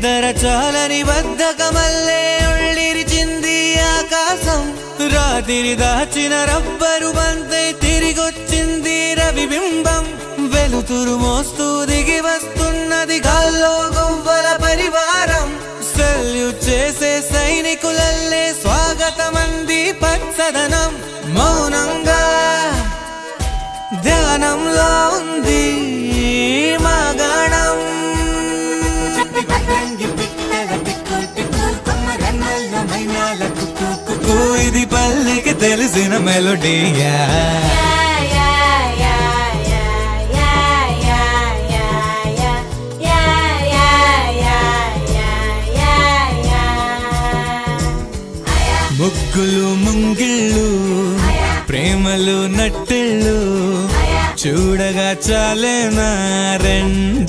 నిద్ర చాలని బద్ధకమల్లే ఒళ్ళిరిచింది ఆకాశం రాత్రి దాచిన రబ్బరు బంతై తిరిగొచ్చింది రవిబింబం వెలుతురు మోస్తూ దిగి వస్తున్నది గాల్లో గువ్వల పరివారం సెల్యూట్ చేసే సైనికులల్లే స్వాగతమంది పచ్చదనం మౌనంగా ధ్యానంలో ఉంది మాగణం ఇది పల్లెకి తెలిసిన మెలోడీయా ముగ్గులు ముంగిళ్ళు ప్రేమలు నట్టిళ్ళు చూడగా చాలేనా రెండే